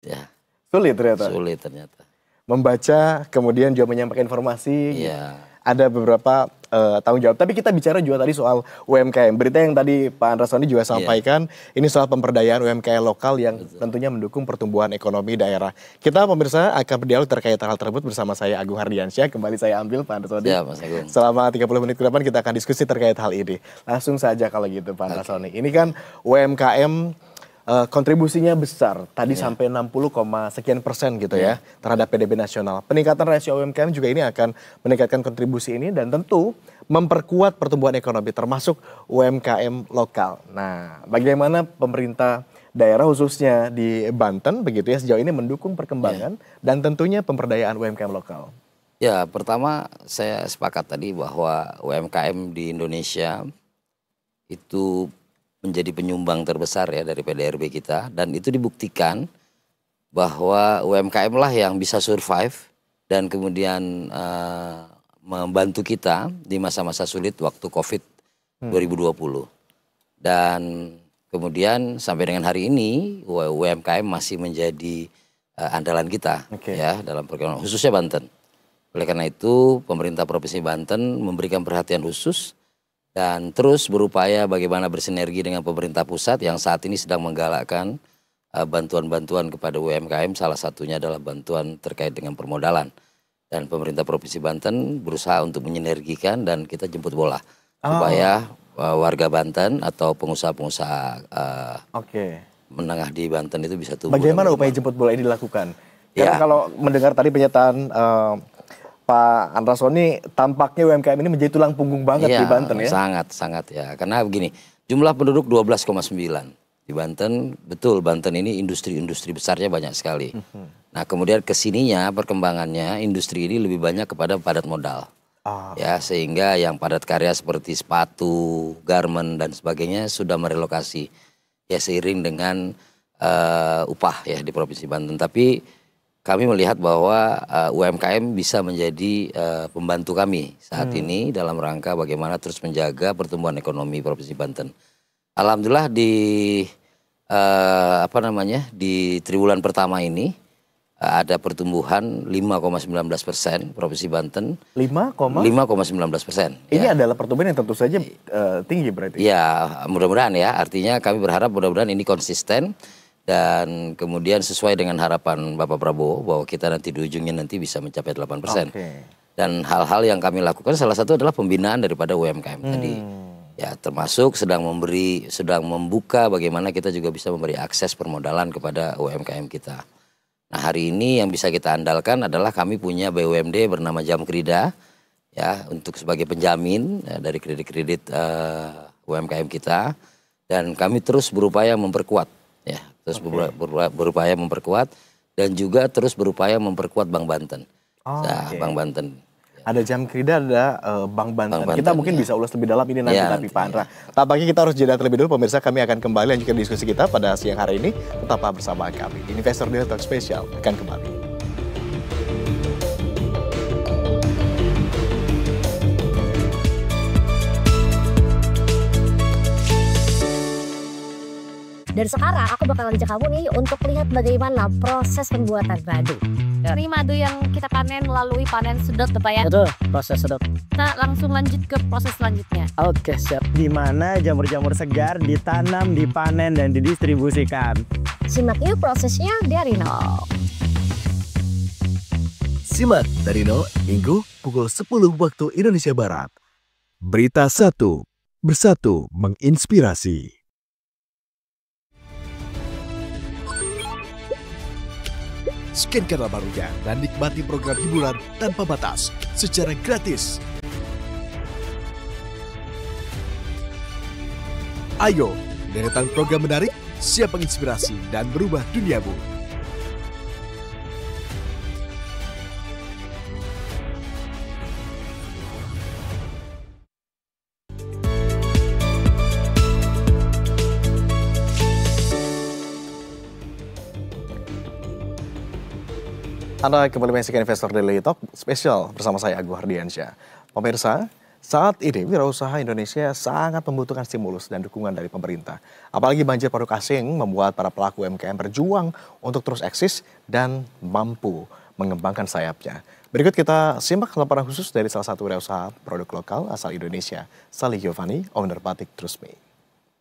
Ya, Sulit ternyata. sulit ternyata. Membaca, kemudian juga menyampaikan informasi. Iya. Ada beberapa tanggung jawab. Tapi kita bicara juga tadi soal UMKM. Berita yang tadi Pak Andrasoni juga sampaikan, ini soal pemberdayaan UMKM lokal yang tentunya mendukung pertumbuhan ekonomi daerah. Kita pemirsa akan berdialog terkait hal tersebut bersama saya Agung Hardiansyah. Kembali saya ambil Pak Andrasoni. Ya, Mas Agung. Selama 30 menit ke depan kita akan diskusi terkait hal ini. Langsung saja kalau gitu Pak Andrasoni. Ini kan UMKM kontribusinya besar, tadi sampai 60, sekian persen gitu ya terhadap PDB nasional. Peningkatan rasio UMKM juga ini akan meningkatkan kontribusi ini dan tentu memperkuat pertumbuhan ekonomi termasuk UMKM lokal. Nah, bagaimana pemerintah daerah khususnya di Banten begitu ya sejauh ini mendukung perkembangan dan tentunya pemberdayaan UMKM lokal? Ya, pertama saya sepakat tadi bahwa UMKM di Indonesia itu menjadi penyumbang terbesar ya dari PDRB kita, dan itu dibuktikan bahwa UMKM lah yang bisa survive dan kemudian membantu kita di masa-masa sulit waktu COVID 2020. Dan kemudian sampai dengan hari ini UMKM masih menjadi andalan kita ya dalam program khususnya Banten. Oleh karena itu pemerintah Provinsi Banten memberikan perhatian khusus dan terus berupaya bagaimana bersinergi dengan pemerintah pusat yang saat ini sedang menggalakkan bantuan-bantuan kepada UMKM, salah satunya adalah bantuan terkait dengan permodalan. Dan pemerintah Provinsi Banten berusaha untuk menyinergikan dan kita jemput bola supaya warga Banten atau pengusaha-pengusaha menengah di Banten itu bisa tumbuh. Bagaimana upaya jemput bola ini dilakukan? Karena kalau mendengar tadi pernyataan Pak Andrasoni, tampaknya UMKM ini menjadi tulang punggung banget di Banten ya? Sangat ya. Karena begini, jumlah penduduk 12,9 di Banten, betul Banten ini industri-industri besarnya banyak sekali. Nah kemudian kesininya perkembangannya industri ini lebih banyak kepada padat modal. Ya, sehingga yang padat karya seperti sepatu, garment dan sebagainya sudah merelokasi ya seiring dengan upah ya di Provinsi Banten. Tapi kami melihat bahwa UMKM bisa menjadi pembantu kami saat ini dalam rangka bagaimana terus menjaga pertumbuhan ekonomi Provinsi Banten. Alhamdulillah di di triwulan pertama ini ada pertumbuhan 5,19% Provinsi Banten. 5,19%. Ini adalah pertumbuhan yang tentu saja tinggi berarti. Ya, mudah-mudahan ya. Artinya kami berharap mudah-mudahan ini konsisten. Dan kemudian sesuai dengan harapan Bapak Prabowo bahwa kita nanti di ujungnya nanti bisa mencapai 8%. Dan hal-hal yang kami lakukan salah satu adalah pembinaan daripada UMKM tadi. Ya termasuk sedang membuka bagaimana kita juga bisa memberi akses permodalan kepada UMKM kita. Nah hari ini yang bisa kita andalkan adalah kami punya BUMD bernama Jamkrida ya untuk sebagai penjamin dari kredit-kredit UMKM kita. Dan kami terus berupaya memperkuat ya. Terus berupaya memperkuat dan juga terus berupaya memperkuat Bank Banten. Bank Banten. Ada Jamkrida, ada Bank Banten. Kita mungkin bisa ulas lebih dalam ini nanti tapi Pak Andra. Tampaknya kita harus jeda terlebih dulu pemirsa, kami akan kembali lanjutkan diskusi kita pada siang hari ini. Tetaplah bersama kami. Investor Daily Talk Spesial akan kembali. Dan sekarang aku bakal ngajak kamu nih untuk lihat bagaimana proses pembuatan madu. Ini madu yang kita panen melalui panen sedot Pak ya? Betul, proses sedot. Kita langsung lanjut ke proses selanjutnya. Oke, siap. Di mana jamur-jamur segar ditanam, dipanen, dan didistribusikan. Simak yuk prosesnya dari nol. Simak dari nol, Minggu pukul 10 waktu Indonesia Barat. Berita 1, bersatu menginspirasi. Scan kanal barunya dan nikmati program hiburan tanpa batas secara gratis. Ayo, deretan program menarik, siap menginspirasi dan berubah duniamu. Anda kembali menyaksikan Investor Daily Talk spesial bersama saya Agung Hardiansyah. Pemirsa, Saat ini wirausaha Indonesia sangat membutuhkan stimulus dan dukungan dari pemerintah. Apalagi banjir produk asing membuat para pelaku UMKM berjuang untuk terus eksis dan mampu mengembangkan sayapnya. Berikut kita simak laporan khusus dari salah satu wirausaha produk lokal asal Indonesia, Sally Giovanni, owner batik Trusme.